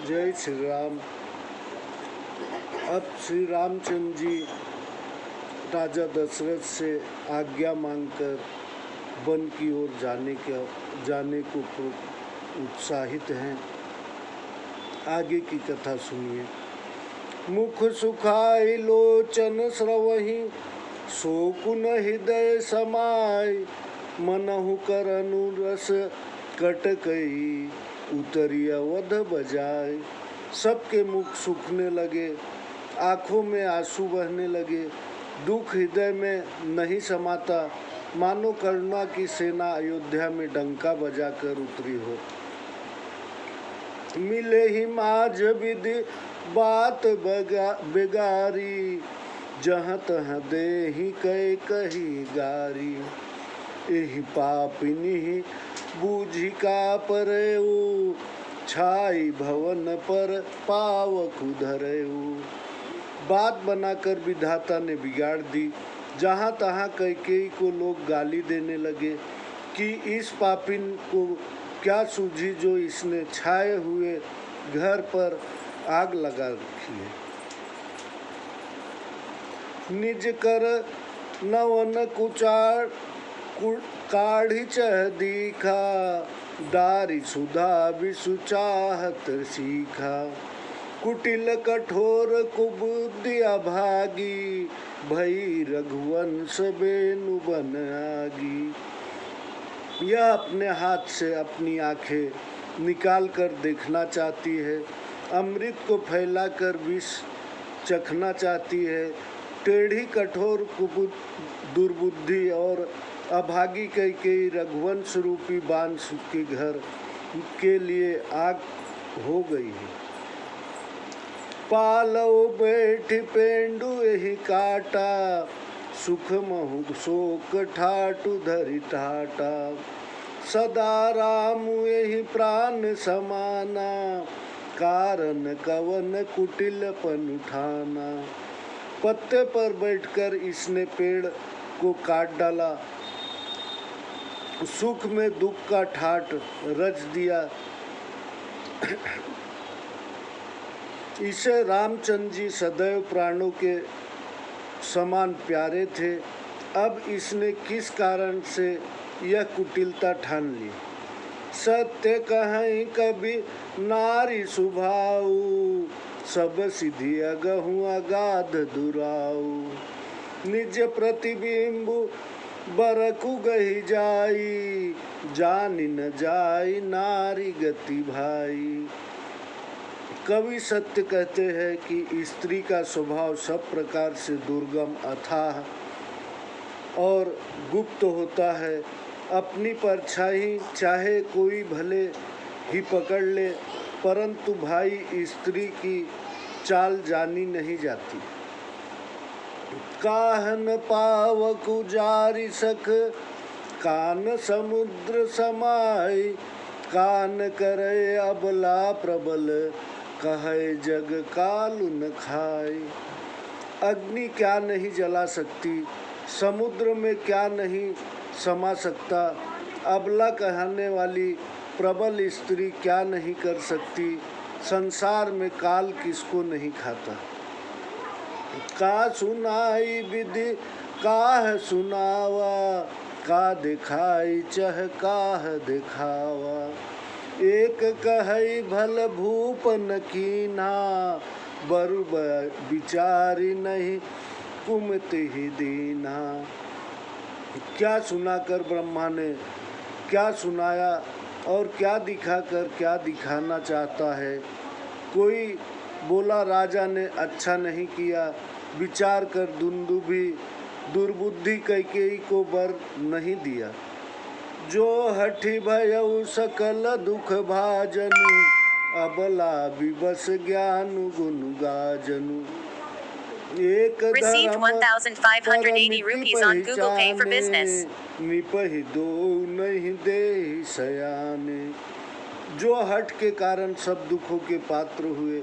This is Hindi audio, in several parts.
जय श्री राम। अब श्री रामचंद्र जी राजा दशरथ से आज्ञा मांगकर वन की ओर जाने को उत्साहित हैं। आगे की कथा सुनिए। मुख सुखाई लोचन स्रवहि, शोकुन हृदय समाय, मनहु करनु रस कटकई, उतरी अवध बजाय। सबके मुख सूखने लगे, आँखों में आंसू बहने लगे, दुख हृदय में नहीं समाता, मानो करुणा की सेना अयोध्या में डंका बजाकर उतरी हो। मिले ही माझ विधि बात बेगारी, जहाँ तहाँ देहि कै कही गारी। एहि पापिनी बूझी का परेऊ, छाई भवन पर पावक धरेऊ। बात बनाकर विधाता ने बिगाड़ दी। जहाँ तहाँ कैकेयी को लोग गाली देने लगे कि इस पापिन को क्या सूझी जो इसने छाए हुए घर पर आग लगा रखी है। निज कर नवन कुचार काढ़ी चह दीखा, दारी सुधा विसुचाहत सीखा। कुटिल कठोर कुबुद्धि अभागी, भई रघुवंश बेनु बन आगी। यह अपने हाथ से अपनी आंखें निकाल कर देखना चाहती है, अमृत को फैलाकर विष चखना चाहती है। टेढ़ी कठोर दुर्बुद्धि और अभागी कैकेयी रघुवंश रूपी बाण के घर के लिए आग हो गई है। पालव बैठ पेंडु एहि काटा, सुख महु शोक ठाटु धरि ठाटा। सदा राम एहि प्राण समाना, कारण कवन कुटिलपन उठाना। पत्ते पर बैठकर इसने पेड़ को काट डाला, सुख में दुख का ठाट रच दिया। इसे रामचंद्र जी सदैव प्राणों के समान प्यारे थे। अब इसने किस कारण से यह कुटिलता ठान ली। सत्य कहीं कभी नारी सुभाऊ, सब सिद्धि अगहु अगाध दुराऊ। निज प्रतिबिंब बरकु गही जाई, जानी न जाई नारी गति भाई। कवि सत्य कहते हैं कि स्त्री का स्वभाव सब प्रकार से दुर्गम, अथाह और गुप्त होता है। अपनी परछाई चाहे कोई भले ही पकड़ ले, परंतु भाई स्त्री की चाल जानी नहीं जाती। काहन पावक उजारि सख, कान समुद्र समाय। कान करे अबला प्रबल, कहे जग कालु न खाए। अग्नि क्या नहीं जला सकती, समुद्र में क्या नहीं समा सकता, अबला कहने वाली प्रबल स्त्री क्या नहीं कर सकती। संसार में काल किसको नहीं खाता। का सुनाई विधि काह सुनावा, का दिखाई चह काह दिखावा। एक कहई भल भूपन कीना, बरु विचारी नहीं कुमति ही दीना। क्या सुनाकर ब्रह्मा ने क्या सुनाया और क्या दिखाकर क्या दिखाना चाहता है। कोई बोला राजा ने अच्छा नहीं किया, विचार कर दुंदुभी दुर्बुद्धि कैकेयी को वर नहीं दिया। जो हठी भयउ सकल दुख भाजनु, अबला विवश ज्ञानु गुण गाजनु। एक Received 1,580 rupees on Google Pay for business. निपहि दो नहीं दे सयाने। जो हठ के कारण सब दुखों के पात्र हुए,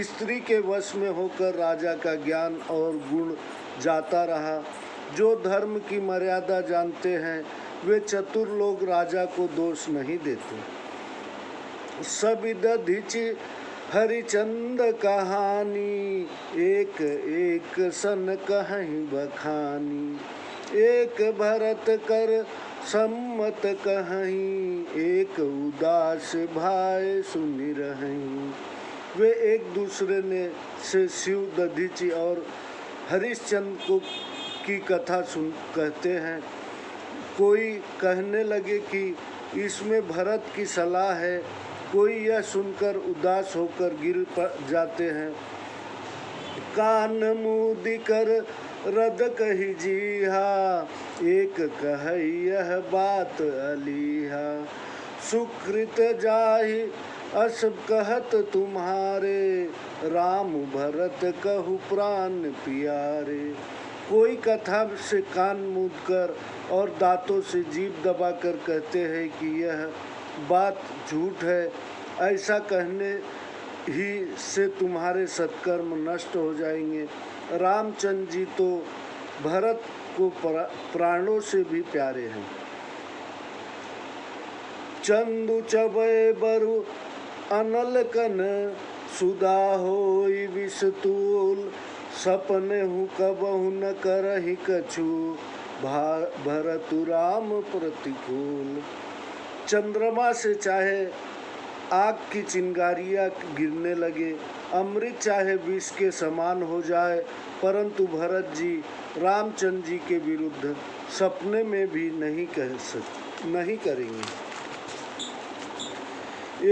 स्त्री के वश में होकर राजा का ज्ञान और गुण जाता रहा। जो धर्म की मर्यादा जानते हैं, वे चतुर लोग राजा को दोष नहीं देते। सबिद धिचि हरिचंद कहानी एक एक सन कहीं बखानी। एक भरत कर सम्मत कहीं, एक उदास भाई सुनि रहीं। वे एक दूसरे ने से शिव दधीचि और हरिश्चंद्र को की कथा सुन कहते हैं। कोई कहने लगे कि इसमें भरत की सलाह है, कोई यह सुनकर उदास होकर गिर जाते हैं। कान मूदी कर रद कही जीहा, एक कही यह बात अलीहा। सुकृत जाहि अस कहत तुम्हारे, राम भरत कहु प्राण प्यारे। कोई कथा से कान मूंद कर और दांतों से जीभ दबाकर कहते हैं कि यह बात झूठ है। ऐसा कहने ही से तुम्हारे सत्कर्म नष्ट हो जाएंगे। रामचंद्र जी तो भरत को प्राणों से भी प्यारे हैं। चंदु चबय बरु अनल कन, सुधा होई विषतूल। सपने हूँ कबहु न करहि कछु, भरतु राम प्रतिकूल। चंद्रमा से चाहे आग की चिंगारियाँ गिरने लगे, अमृत चाहे विष के समान हो जाए, परंतु भरत जी रामचंद्र जी के विरुद्ध सपने में भी नहीं करेंगे।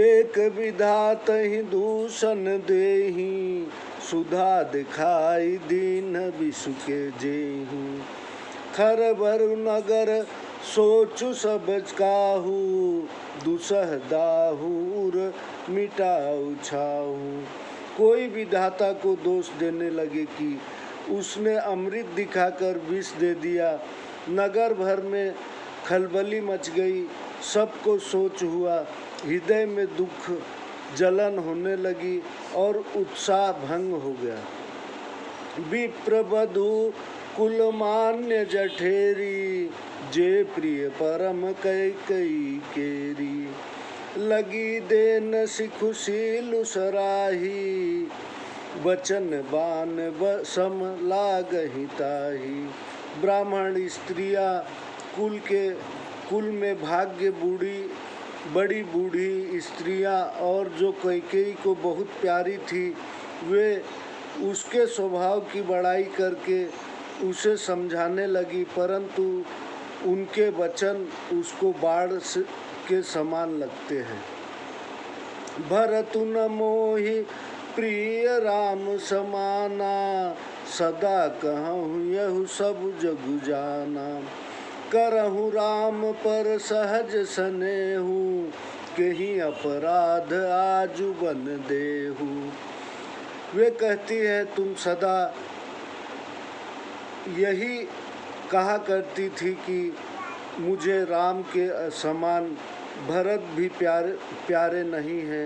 एक विधात ही दूषण देही, सुधा दिखाई दीन विषु के जेहू। खर बरु नगर सोचु सब काहू, दुसह दाहूर मिटाऊ छाऊ। कोई विधाता को दोष देने लगे कि उसने अमृत दिखाकर विष दे दिया। नगर भर में खलबली मच गई, सबको सोच हुआ, हृदय में दुख जलन होने लगी और उत्साह भंग हो गया। विप्रवधु कुलमान्य जठेरी, जे प्रिय परम कैकई केरी। लगी देन सिखुशीलु सराही, वचन बान सम लागहि ताही। ब्राह्मण स्त्रियां कुल में भाग्य बड़ी बूढ़ी स्त्रियां और जो कैकेयी को बहुत प्यारी थी, वे उसके स्वभाव की बड़ाई करके उसे समझाने लगी, परंतु उनके वचन उसको बाढ़ के समान लगते हैं। भरतु न मोहि प्रिय राम समाना, सदा कहूँ यहु सब जगु जाना। करहु राम पर सहज सनेहू, कहीं अपराध आजु बन देहू। वे कहती है तुम सदा यही कहा करती थी कि मुझे राम के समान भरत भी प्यारे नहीं है।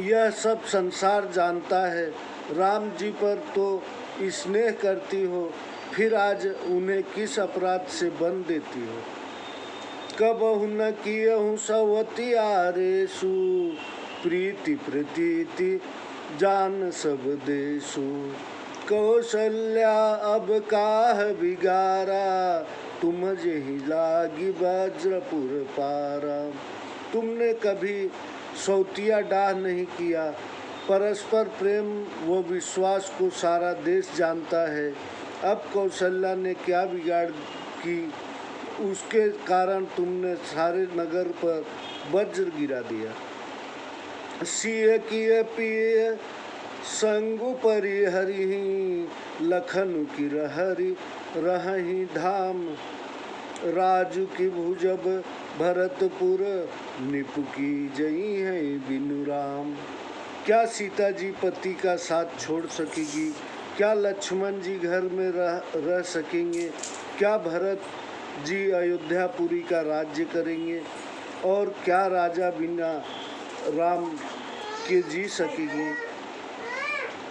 यह सब संसार जानता है। राम जी पर तो स्नेह करती हो, फिर आज उन्हें किस अपराध से बंद देती हो। कबहु न कियहु सवति आरेसु, प्रीति प्रतीति जान सब देसु। कौशल्या अब काह बिगारा, तुम जेहि लागी वज्रपुर पारा। तुमने कभी सौतिया डाह नहीं किया। परस्पर प्रेम व विश्वास को सारा देश जानता है। अब कौशल्या ने क्या बिगाड़ की, उसके कारण तुमने सारे नगर पर वज्र गिरा दिया। सिय किय पिय संगु परिहरि, लखनु की रहहि धाम। राजू की भुजब भरतपुर, निपु की जई है बिनु राम। क्या सीता जी पति का साथ छोड़ सकेगी? क्या लक्ष्मण जी घर में रह सकेंगे? क्या भरत जी अयोध्यापुरी का राज्य करेंगे? और क्या राजा बिना राम के जी सकेंगे?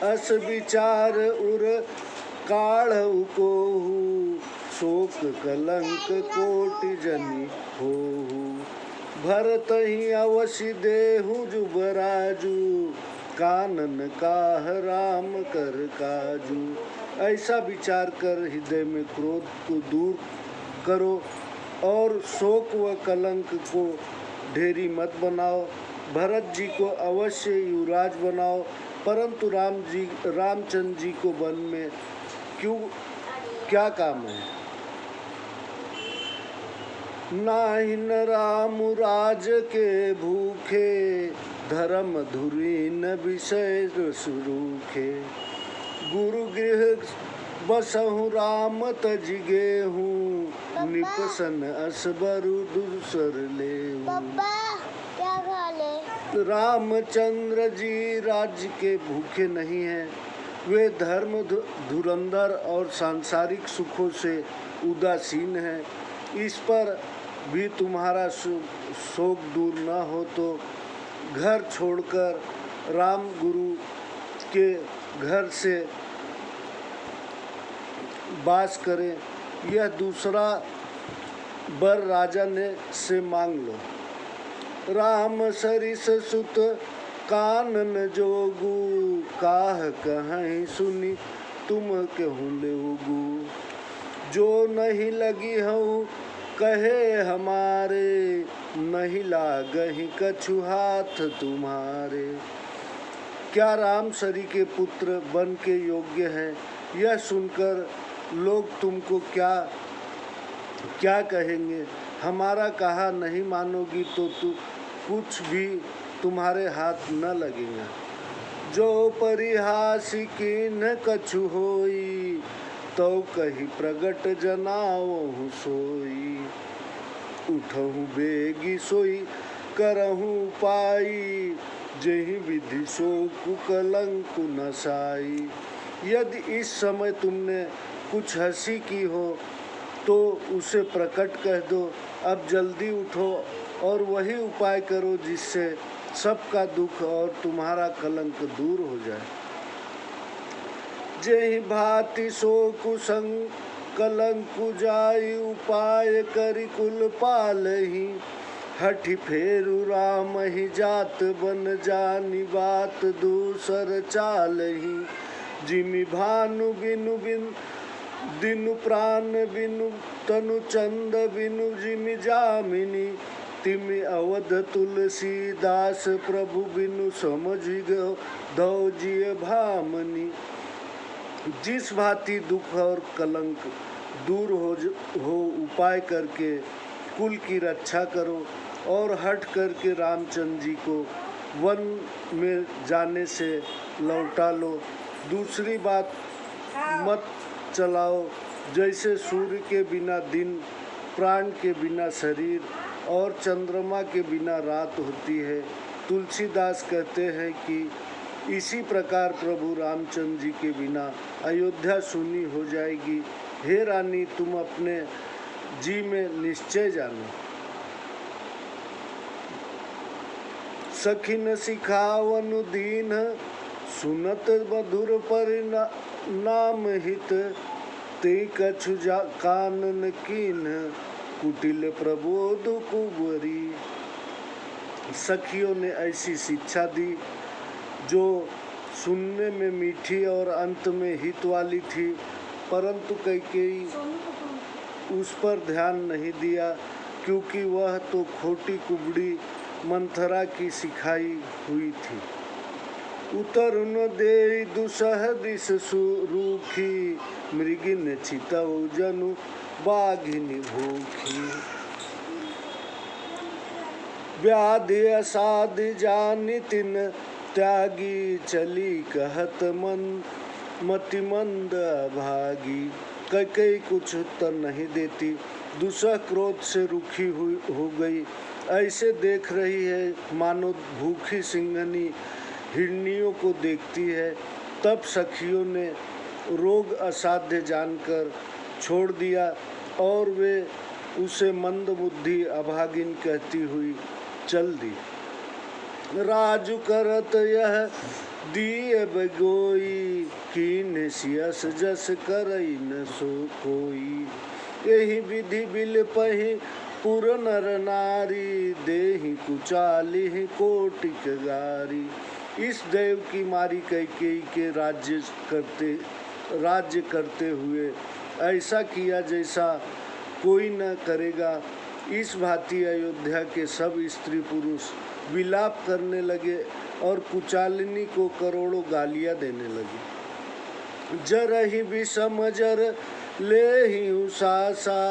अस विचार उर काढ़ऊ कोहू, शोक कलंक कोटि जनि होहू। भरत ही अवश्य देहु जुबराजू, कानन काह राम कर काजू। ऐसा विचार कर हृदय में क्रोध को दूर करो और शोक व कलंक को ढेरी मत बनाओ। भरत जी को अवश्य युवराज बनाओ, परंतु रामचंद्र जी को वन में क्यों, क्या काम है? नाहिन राम राज के भूखे, धर्म धुरीन विषय सुरूखे। गुरु गृह बसहु राम तज गेहूँ, निपसन असबरु दूसर लेहूँ। रामचंद्र जी राज्य के भूखे नहीं हैं, वे धर्म धुरंधर और सांसारिक सुखों से उदासीन हैं। इस पर भी तुम्हारा शोक दूर न हो तो घर छोड़कर राम गुरु के घर से वास करें। यह दूसरा वर राजा ने से मांग लो। राम सरिस सुत कानन जोगू, काह कहीं सुनी तुम कहूँ लेगू। जो नहीं लगी हूँ कहे हमारे, नहीं लागही कछु हाथ तुम्हारे। क्या राम सरी के पुत्र बन के योग्य हैं? यह सुनकर लोग तुमको क्या क्या कहेंगे? हमारा कहा नहीं मानोगी तो कुछ भी तुम्हारे हाथ न लगेगा। जो परिहासी कीन कछु होई, तो कही प्रगट जनाओ सोई। उठहु बेगी सोई करहु पाई, जही विधि सो कुकलंक नसाई। यदि इस समय तुमने कुछ हंसी की हो तो उसे प्रकट कह दो। अब जल्दी उठो और वही उपाय करो जिससे सबका दुख और तुम्हारा कलंक दूर हो जाए। जेहि भांति सो कुसंग कलंक जाई, उपाय करि कुल पालहि। हठि फेरु राम ही जात बन जानी, बात दूसर चालहि। जिमि भानु बिनु दिनु प्राण बिनु, तनु चंद बिनु जिमि जामिनी। तिमि अवध तुलसीदास प्रभु बिनु, समझि दो जिय भामनी। जिस भांति दुख और कलंक दूर हो उपाय करके कुल की रक्षा करो और हट करके रामचंद्र जी को वन में जाने से लौटा लो। दूसरी बात मत चलाओ, जैसे सूर्य के बिना दिन, प्राण के बिना शरीर और चंद्रमा के बिना रात होती है। तुलसीदास कहते हैं कि इसी प्रकार प्रभु रामचंद्र जी के बिना अयोध्या शून्य हो जाएगी। हे रानी, तुम अपने जी में निश्चय जानो। सखिन सिखावनु दीन, सुनत मधुर परिणाम हित। ते कछु कानन कीन, कुटिल प्रबोध कुंवरी। सखियों ने ऐसी शिक्षा दी जो सुनने में मीठी और अंत में हित वाली थी, परंतु कैकेयी उस पर ध्यान नहीं दिया, क्योंकि वह तो खोटी कुबड़ी मंथरा की सिखाई हुई थी। उतरुन दे दुसह दिस रूखी, मृगिन चितौ जनु बाघिनी भूखी। व्याधि असाधि जानि तिन, त्यागी चली कहत मन मति मंद भागी। कैकेयी कुछ उत्तर नहीं देती, दुसह क्रोध से रुखी हुई हो गई। ऐसे देख रही है मानो भूखी सिंघनी हिरनियों को देखती है। तब सखियों ने रोग असाध्य जानकर छोड़ दिया और वे उसे मंद बुद्धि अभागिन कहती हुई चल दी। राजु करत यह दिए बगोई, कीन सियस जस करई न सो कोई। यही विधि बिल पही पुर नर नारी देहि कुचालिहि कोटिक गारी। इस देव की मारी कैकेयी के राज्य करते हुए ऐसा किया जैसा कोई न करेगा। इस भांति अयोध्या के सब स्त्री पुरुष विलाप करने लगे और कुचालिनी को करोड़ों गालियां देने लगे। जरहि विषम जर लेहि उसासा,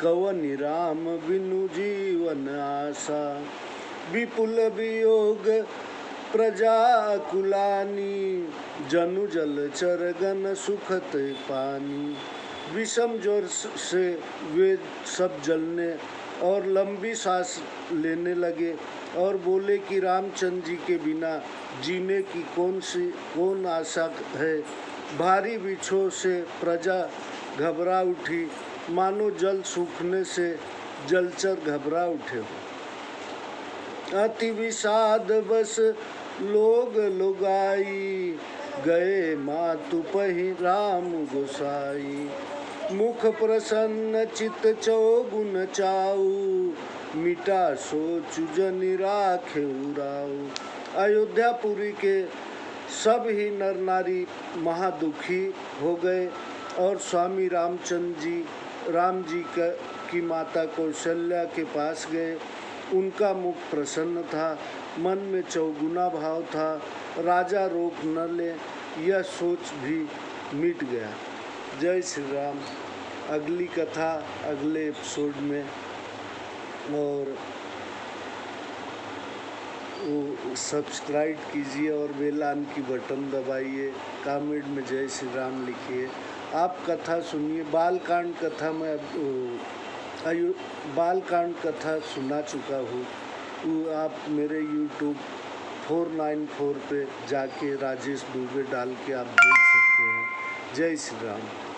कवनि राम बिनु जीवन आशा। विपुल वियोग प्रजा कुलानी, जनु जल चरगन सुखत पानी। विषम ज्वर से वे सब जलने और लंबी सांस लेने लगे और बोले कि रामचंद्र जी के बिना जीने की कौन आशा है। भारी विक्षोभ से प्रजा घबरा उठी, मानो जल सूखने से जलचर घबरा उठे हो। अति विषाद बस लोग लुगाई, गए मातु पहि राम गोसाई। मुख प्रसन्न चित चौगुन चाऊ, मिटा सोच जनि राखे उराऊ। अयोध्यापुरी के सब ही नर नारी महादुखी हो गए और स्वामी राम जी की माता कौशल्या के पास गए। उनका मुख प्रसन्न था, मन में चौगुना भाव था। राजा रोक न ले यह सोच भी मिट गया। जय श्री राम। अगली कथा अगले एपिसोड में, और वो सब्सक्राइब कीजिए और बेल आइकन की बटन दबाइए। कमेंट में जय श्री राम लिखिए। आप कथा सुनिए। बालकांड कथा में बालकांड कथा सुना चुका हूँ। वो आप मेरे YouTube 494 पे जाके राजेश दुबे डाल के आप देख सकते हैं। जय श्री राम।